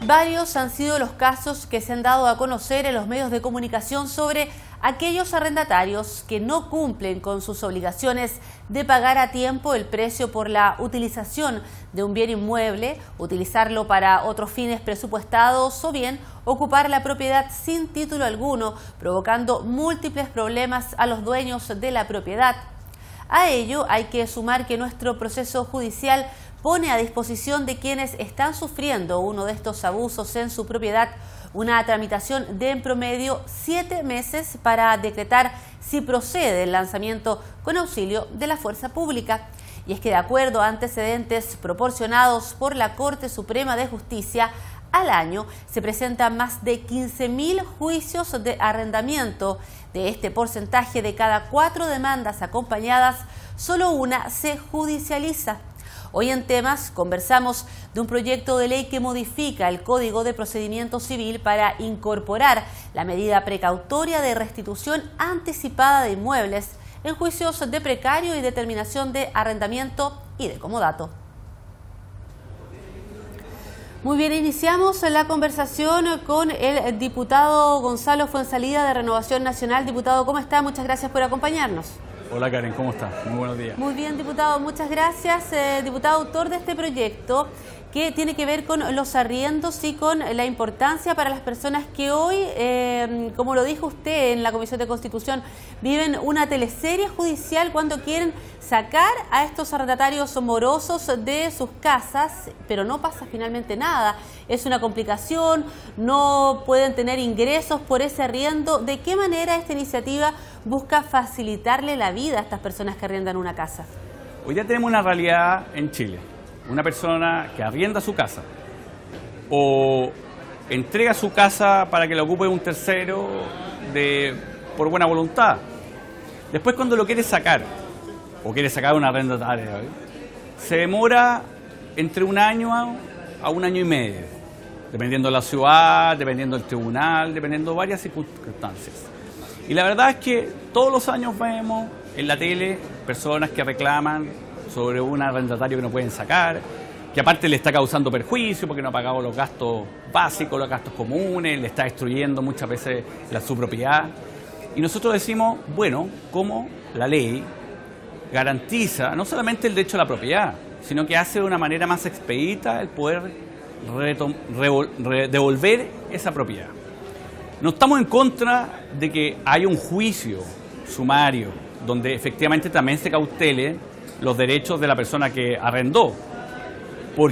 Varios han sido los casos que se han dado a conocer en los medios de comunicación sobre aquellos arrendatarios que no cumplen con sus obligaciones de pagar a tiempo el precio por la utilización de un bien inmueble, utilizarlo para otros fines presupuestados o bien ocupar la propiedad sin título alguno, provocando múltiples problemas a los dueños de la propiedad. A ello hay que sumar que nuestro proceso judicial pone a disposición de quienes están sufriendo uno de estos abusos en su propiedad una tramitación de en promedio 7 meses para decretar si procede el lanzamiento con auxilio de la fuerza pública. Y es que de acuerdo a antecedentes proporcionados por la Corte Suprema de Justicia, al año se presentan más de 15.000 juicios de arrendamiento. De este porcentaje, de cada 4 demandas acompañadas, solo una se judicializa. Hoy en Temas conversamos de un proyecto de ley que modifica el Código de Procedimiento Civil para incorporar la medida precautoria de restitución anticipada de inmuebles en juicios de precario y determinación de arrendamiento y de comodato. Muy bien, iniciamos la conversación con el diputado Gonzalo Fuenzalida de Renovación Nacional. Diputado, ¿cómo está? Muchas gracias por acompañarnos. Hola Karen, ¿cómo estás? Muy buenos días. Muy bien, diputado, muchas gracias. Diputado, autor de este proyecto que tiene que ver con los arriendos y con la importancia para las personas que hoy, como lo dijo usted en la Comisión de Constitución, viven una teleserie judicial cuando quieren sacar a estos arrendatarios morosos de sus casas, pero no pasa finalmente nada. Es una complicación, no pueden tener ingresos por ese arriendo. ¿De qué manera esta iniciativa busca facilitarle la vida a estas personas que arriendan una casa? Hoy ya tenemos una realidad en Chile. Una persona que arrienda su casa o entrega su casa para que la ocupe un tercero por buena voluntad. Después, cuando lo quiere sacar o quiere sacar una arrendatario, se demora entre 1 año a 1 año y medio, dependiendo de la ciudad, dependiendo del tribunal, dependiendo de varias circunstancias. Y la verdad es que todos los años vemos en la tele personas que reclaman sobre un arrendatario que no pueden sacar, que aparte le está causando perjuicio porque no ha pagado los gastos básicos, los gastos comunes, le está destruyendo muchas veces su propiedad. Y nosotros decimos, bueno, ¿cómo la ley garantiza no solamente el derecho a la propiedad, sino que hace de una manera más expedita el poder devolver esa propiedad? No estamos en contra de que haya un juicio sumario donde efectivamente también se cautele los derechos de la persona que arrendó o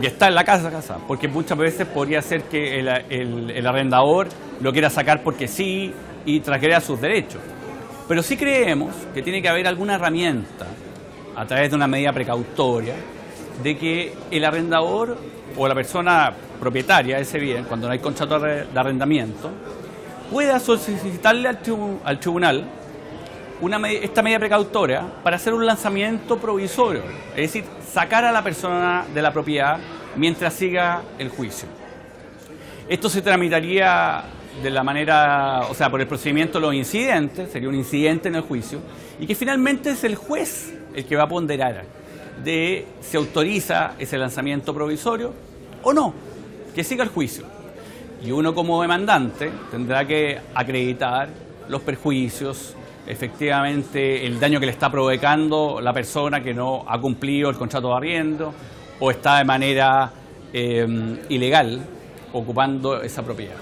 que está en la casa, porque muchas veces podría ser que el arrendador lo quiera sacar porque sí y transgreda sus derechos. Pero sí creemos que tiene que haber alguna herramienta a través de una medida precautoria de que el arrendador o la persona propietaria de ese bien, cuando no hay contrato de arrendamiento, pueda solicitarle al tribunal esta medida precautoria para hacer un lanzamiento provisorio, es decir, sacar a la persona de la propiedad mientras siga el juicio. Esto se tramitaría de la manera, o sea, por el procedimiento de los incidentes, sería un incidente en el juicio, y que finalmente es el juez el que va a ponderar de si autoriza ese lanzamiento provisorio o no, que siga el juicio. Y uno como demandante tendrá que acreditar los perjuicios, efectivamente el daño que le está provocando la persona que no ha cumplido el contrato de arriendo o está de manera ilegal ocupando esa propiedad.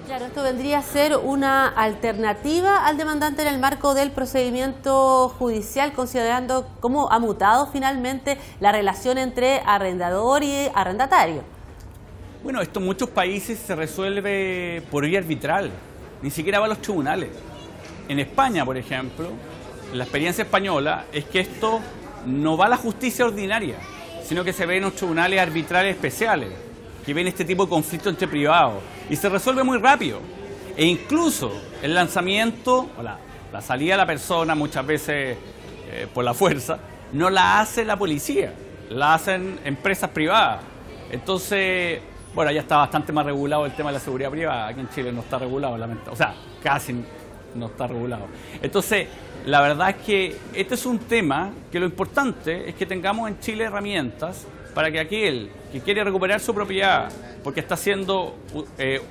Claro, esto vendría a ser una alternativa al demandante en el marco del procedimiento judicial, considerando cómo ha mutado finalmente la relación entre arrendador y arrendatario. Bueno, esto en muchos países se resuelve por vía arbitral, ni siquiera va a los tribunales. En España, por ejemplo, la experiencia española es que esto no va a la justicia ordinaria, sino que se ve en los tribunales arbitrales especiales, que ven este tipo de conflicto entre privados, y se resuelve muy rápido. E incluso el lanzamiento, o la salida de la persona, muchas veces por la fuerza, no la hace la policía, la hacen empresas privadas. Entonces, bueno, ya está bastante más regulado el tema de la seguridad privada. Aquí en Chile no está regulado, o sea, casi no está regulado. Entonces, la verdad es que este es un tema que lo importante es que tengamos en Chile herramientas para que aquel que quiere recuperar su propiedad porque está siendo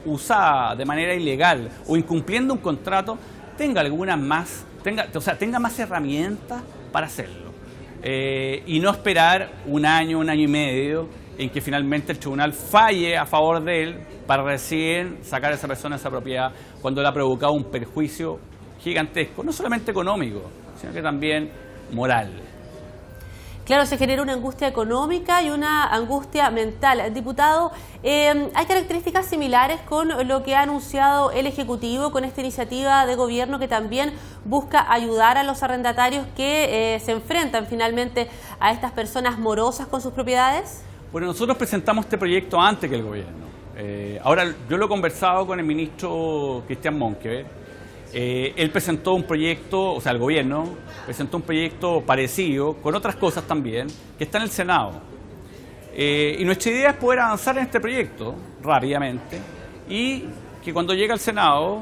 usada de manera ilegal o incumpliendo un contrato, tenga tenga más herramientas para hacerlo. Y no esperar un año y medio en que finalmente el tribunal falle a favor de él para recién sacar a esa persona esa propiedad cuando le ha provocado un perjuicio gigantesco, no solamente económico, sino que también moral. Claro, se genera una angustia económica y una angustia mental. Diputado, ¿hay características similares con lo que ha anunciado el Ejecutivo con esta iniciativa de gobierno que también busca ayudar a los arrendatarios que se enfrentan finalmente a estas personas morosas con sus propiedades? Bueno, nosotros presentamos este proyecto antes que el gobierno. Ahora, yo lo he conversado con el ministro Cristian Monkever. Él presentó un proyecto, o sea, el gobierno presentó un proyecto parecido, con otras cosas también, que está en el Senado. Y nuestra idea es poder avanzar en este proyecto rápidamente y que cuando llegue al Senado,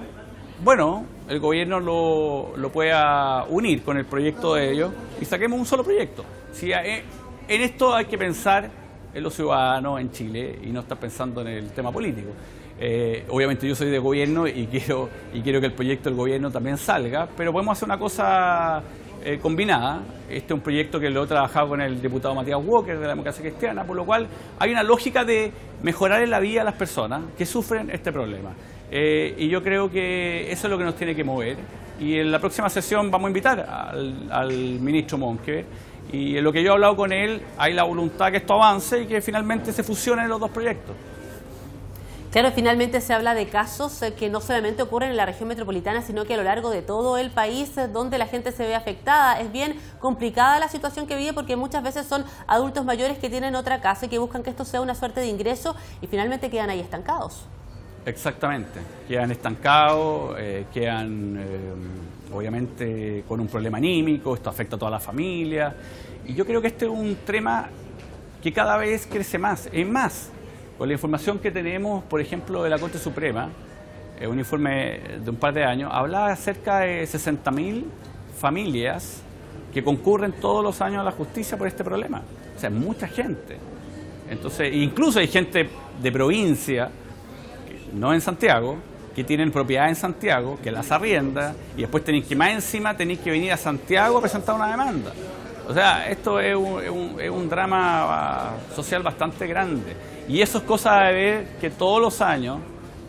bueno, el gobierno lo pueda unir con el proyecto de ellos y saquemos un solo proyecto. Si en esto hay que pensar en los ciudadanos en Chile y no estar pensando en el tema político. Obviamente yo soy de gobierno y quiero que el proyecto del gobierno también salga, pero podemos hacer una cosa combinada. Este es un proyecto que lo he trabajado con el diputado Matías Walker de la Democracia Cristiana, por lo cual hay una lógica de mejorar en la vida a las personas que sufren este problema. Y yo creo que eso es lo que nos tiene que mover. Y en la próxima sesión vamos a invitar al ministro Monkever. Y en lo que yo he hablado con él, hay la voluntad que esto avance y que finalmente se fusionen los dos proyectos. Claro, finalmente se habla de casos que no solamente ocurren en la región metropolitana, sino que a lo largo de todo el país donde la gente se ve afectada. Es bien complicada la situación que vive porque muchas veces son adultos mayores que tienen otra casa y que buscan que esto sea una suerte de ingreso y finalmente quedan ahí estancados. Exactamente, quedan estancados, quedan obviamente con un problema anímico, esto afecta a toda la familia. Y yo creo que este es un tema que cada vez crece más. Es más, con la información que tenemos, por ejemplo, de la Corte Suprema, un informe de un par de años, hablaba de cerca de 60.000 familias que concurren todos los años a la justicia por este problema. O sea, mucha gente. Entonces, incluso hay gente de provincia, no en Santiago, que tienen propiedad en Santiago, que las arrienda, y después tenéis que más encima tenéis que venir a Santiago a presentar una demanda. O sea, esto es un drama social bastante grande. Y eso es cosa de ver que todos los años,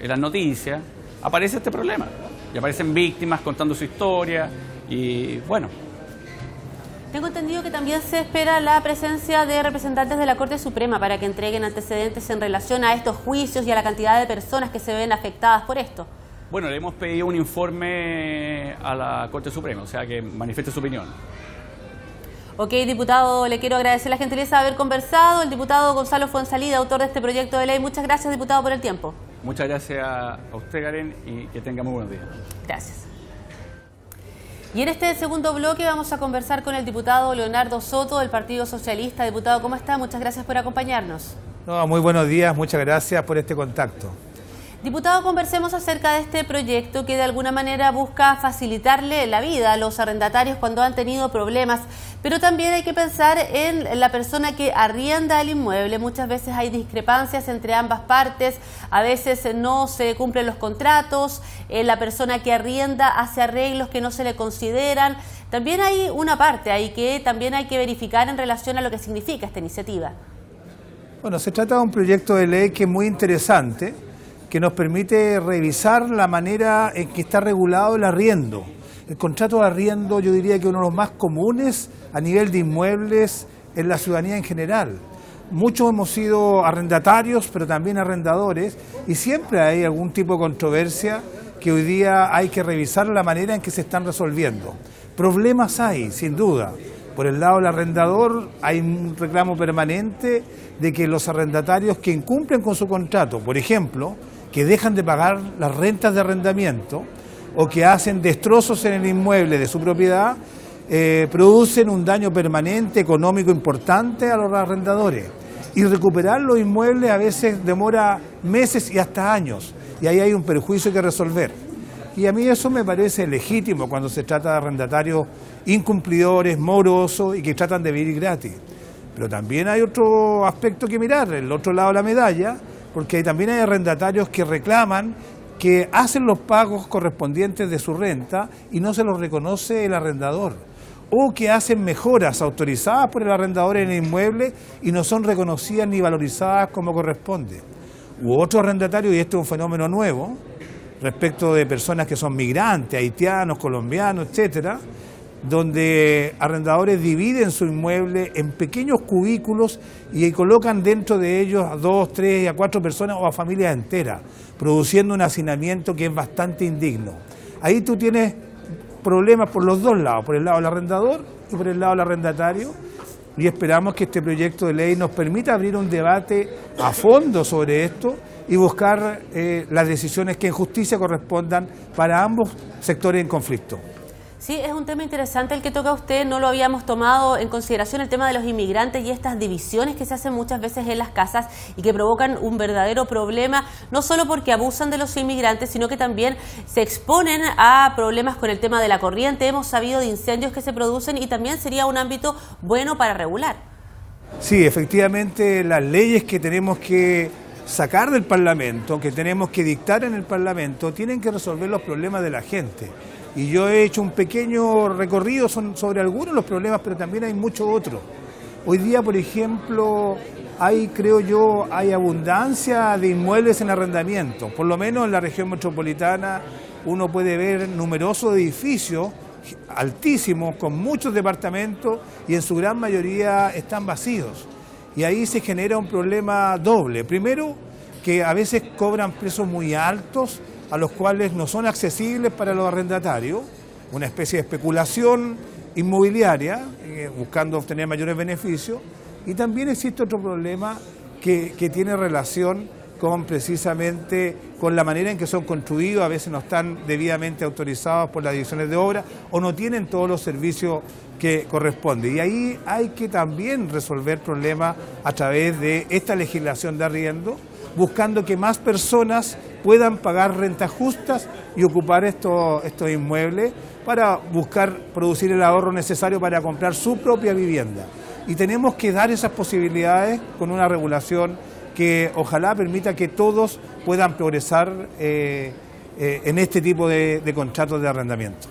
en las noticias, aparece este problema. Y aparecen víctimas contando su historia, y bueno. Tengo entendido que también se espera la presencia de representantes de la Corte Suprema para que entreguen antecedentes en relación a estos juicios y a la cantidad de personas que se ven afectadas por esto. Bueno, le hemos pedido un informe a la Corte Suprema, o sea, que manifieste su opinión. Ok, diputado, le quiero agradecer la gentileza de haber conversado. El diputado Gonzalo Fuenzalida, autor de este proyecto de ley. Muchas gracias, diputado, por el tiempo. Muchas gracias a usted, Karen, y que tenga muy buenos días. Gracias. Y en este segundo bloque vamos a conversar con el diputado Leonardo Soto del Partido Socialista. Diputado, ¿cómo está? Muchas gracias por acompañarnos. No, muy buenos días, muchas gracias por este contacto. Diputado, conversemos acerca de este proyecto que de alguna manera busca facilitarle la vida a los arrendatarios cuando han tenido problemas, pero también hay que pensar en la persona que arrienda el inmueble. Muchas veces hay discrepancias entre ambas partes, a veces no se cumplen los contratos, la persona que arrienda hace arreglos que no se le consideran. También hay una parte ahí que también hay que verificar en relación a lo que significa esta iniciativa. Bueno, se trata de un proyecto de ley que es muy interesante, que nos permite revisar la manera en que está regulado el arriendo. El contrato de arriendo yo diría que es uno de los más comunes a nivel de inmuebles en la ciudadanía en general. Muchos hemos sido arrendatarios, pero también arrendadores, y siempre hay algún tipo de controversia que hoy día hay que revisar la manera en que se están resolviendo. Problemas hay, sin duda. Por el lado del arrendador hay un reclamo permanente de que los arrendatarios que incumplen con su contrato, por ejemplo, que dejan de pagar las rentas de arrendamiento o que hacen destrozos en el inmueble de su propiedad, producen un daño permanente, económico importante a los arrendadores. Y recuperar los inmuebles a veces demora meses y hasta años, y ahí hay un perjuicio que resolver. Y a mí eso me parece legítimo cuando se trata de arrendatarios incumplidores, morosos y que tratan de vivir gratis. Pero también hay otro aspecto que mirar, el otro lado de la medalla, porque también hay arrendatarios que reclaman que hacen los pagos correspondientes de su renta y no se los reconoce el arrendador, o que hacen mejoras autorizadas por el arrendador en el inmueble y no son reconocidas ni valorizadas como corresponde. U otro arrendatario, y este es un fenómeno nuevo, respecto de personas que son migrantes, haitianos, colombianos, etcétera, donde arrendadores dividen su inmueble en pequeños cubículos y colocan dentro de ellos a 2, 3 y a 4 personas o a familias enteras, produciendo un hacinamiento que es bastante indigno. Ahí tú tienes problemas por los dos lados, por el lado del arrendador y por el lado del arrendatario, y esperamos que este proyecto de ley nos permita abrir un debate a fondo sobre esto y buscar las decisiones que en justicia correspondan para ambos sectores en conflicto. Sí, es un tema interesante el que toca usted, no lo habíamos tomado en consideración, el tema de los inmigrantes y estas divisiones que se hacen muchas veces en las casas y que provocan un verdadero problema, no solo porque abusan de los inmigrantes, sino que también se exponen a problemas con el tema de la corriente. Hemos sabido de incendios que se producen y también sería un ámbito bueno para regular. Sí, efectivamente, las leyes que tenemos que sacar del Parlamento, que tenemos que dictar en el Parlamento, tienen que resolver los problemas de la gente. Y yo he hecho un pequeño recorrido sobre algunos de los problemas, pero también hay muchos otros. Hoy día, por ejemplo, creo yo, hay abundancia de inmuebles en arrendamiento. Por lo menos en la región metropolitana uno puede ver numerosos edificios altísimos, con muchos departamentos, y en su gran mayoría están vacíos. Y ahí se genera un problema doble. Primero, que a veces cobran precios muy altos, a los cuales no son accesibles para los arrendatarios, una especie de especulación inmobiliaria, buscando obtener mayores beneficios, y también existe otro problema que tiene relación con precisamente con la manera en que son construidos, a veces no están debidamente autorizados por las direcciones de obra o no tienen todos los servicios que corresponden. Y ahí hay que también resolver problemas a través de esta legislación de arriendo, buscando que más personas puedan pagar rentas justas y ocupar estos inmuebles para buscar producir el ahorro necesario para comprar su propia vivienda. Y tenemos que dar esas posibilidades con una regulación que ojalá permita que todos puedan progresar en este tipo de contratos de arrendamiento.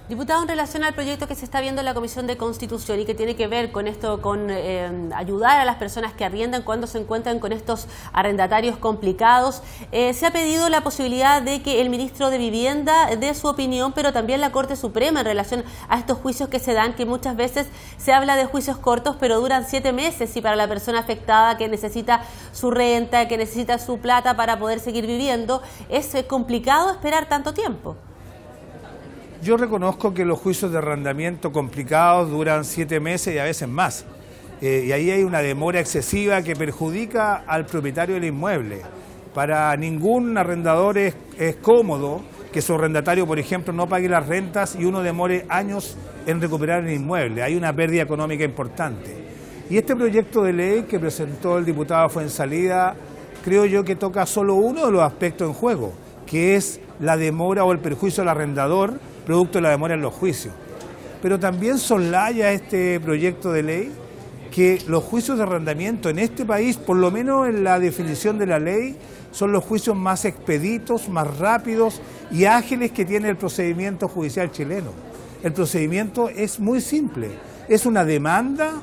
Diputado, en relación al proyecto que se está viendo en la Comisión de Constitución y que tiene que ver con esto, con ayudar a las personas que arriendan cuando se encuentran con estos arrendatarios complicados, se ha pedido la posibilidad de que el ministro de Vivienda dé su opinión, pero también la Corte Suprema en relación a estos juicios que se dan, que muchas veces se habla de juicios cortos, pero duran 7 meses, y para la persona afectada que necesita su renta, que necesita su plata para poder seguir viviendo, es complicado esperar tanto tiempo. Yo reconozco que los juicios de arrendamiento complicados duran 7 meses y a veces más. Y ahí hay una demora excesiva que perjudica al propietario del inmueble. Para ningún arrendador es cómodo que su arrendatario, por ejemplo, no pague las rentas y uno demore años en recuperar el inmueble. Hay una pérdida económica importante. Y este proyecto de ley que presentó el diputado Fuenzalida, creo yo que toca solo uno de los aspectos en juego, que es la demora o el perjuicio al arrendador producto de la demora en los juicios. Pero también soslaya este proyecto de ley que los juicios de arrendamiento en este país, por lo menos en la definición de la ley, son los juicios más expeditos, más rápidos y ágiles que tiene el procedimiento judicial chileno. El procedimiento es muy simple, es una demanda,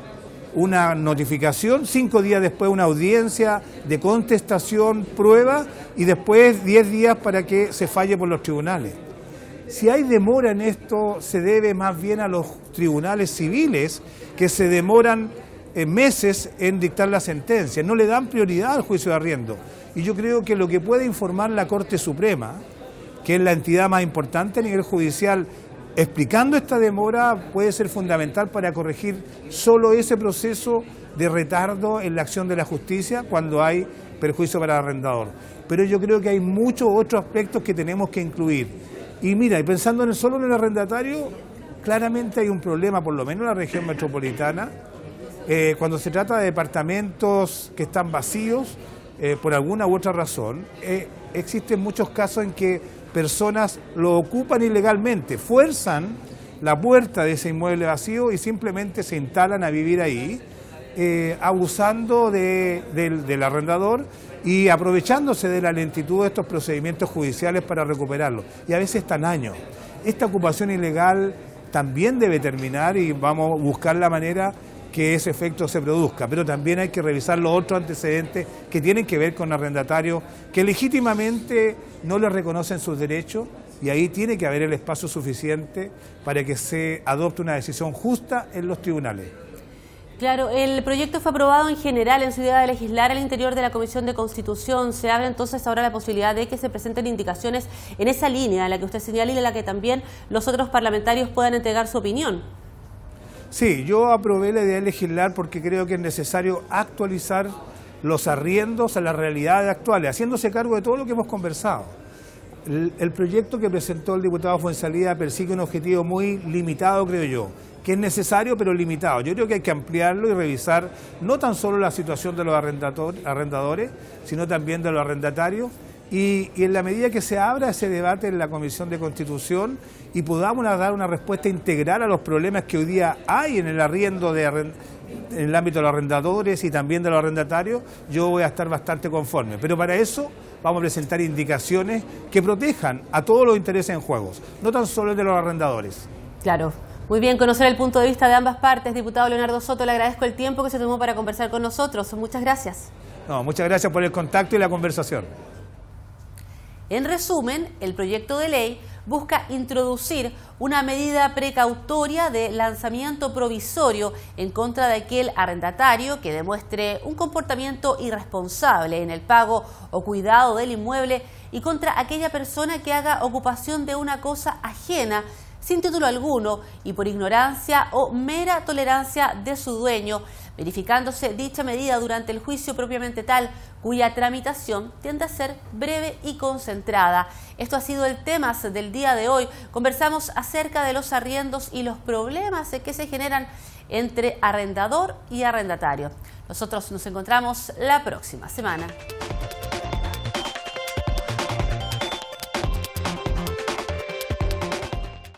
una notificación, 5 días después una audiencia de contestación, prueba, y después 10 días para que se falle por los tribunales. Si hay demora en esto, se debe más bien a los tribunales civiles, que se demoran meses en dictar la sentencia, no le dan prioridad al juicio de arriendo. Y yo creo que lo que puede informar la Corte Suprema, que es la entidad más importante a nivel judicial, explicando esta demora, puede ser fundamental para corregir solo ese proceso de retardo en la acción de la justicia cuando hay perjuicio para el arrendador. Pero yo creo que hay muchos otros aspectos que tenemos que incluir. Y mira, y pensando solo en el arrendatario, claramente hay un problema, por lo menos en la región metropolitana, cuando se trata de departamentos que están vacíos, por alguna u otra razón, existen muchos casos en que personas lo ocupan ilegalmente, fuerzan la puerta de ese inmueble vacío y simplemente se instalan a vivir ahí, abusando del arrendador y aprovechándose de la lentitud de estos procedimientos judiciales para recuperarlo. Y a veces están años. Esta ocupación ilegal también debe terminar y vamos a buscar la manera que ese efecto se produzca, pero también hay que revisar los otros antecedentes que tienen que ver con arrendatarios que legítimamente no les reconocen sus derechos, y ahí tiene que haber el espacio suficiente para que se adopte una decisión justa en los tribunales. Claro, el proyecto fue aprobado en general en su idea de legislar al interior de la Comisión de Constitución. Se abre entonces ahora la posibilidad de que se presenten indicaciones en esa línea, en la que usted señala y en la que también los otros parlamentarios puedan entregar su opinión. Sí, yo aprobé la idea de legislar porque creo que es necesario actualizar los arriendos a las realidades actuales, haciéndose cargo de todo lo que hemos conversado. El proyecto que presentó el diputado Fuenzalida persigue un objetivo muy limitado, creo yo, que es necesario pero limitado. Yo creo que hay que ampliarlo y revisar no tan solo la situación de los arrendadores, sino también de los arrendatarios, y en la medida que se abra ese debate en la Comisión de Constitución y podamos dar una respuesta integral a los problemas que hoy día hay en el arriendo en el ámbito de los arrendadores y también de los arrendatarios, yo voy a estar bastante conforme. Pero para eso vamos a presentar indicaciones que protejan a todos los intereses en juego, no tan solo el de los arrendadores. Claro. Muy bien, conocer el punto de vista de ambas partes. Diputado Leonardo Soto, le agradezco el tiempo que se tomó para conversar con nosotros. Muchas gracias. No, muchas gracias por el contacto y la conversación. En resumen, el proyecto de ley busca introducir una medida precautoria de lanzamiento provisorio en contra de aquel arrendatario que demuestre un comportamiento irresponsable en el pago o cuidado del inmueble y contra aquella persona que haga ocupación de una cosa ajena sin título alguno y por ignorancia o mera tolerancia de su dueño, verificándose dicha medida durante el juicio propiamente tal, cuya tramitación tiende a ser breve y concentrada. Esto ha sido el tema del día de hoy. Conversamos acerca de los arriendos y los problemas que se generan entre arrendador y arrendatario. Nosotros nos encontramos la próxima semana.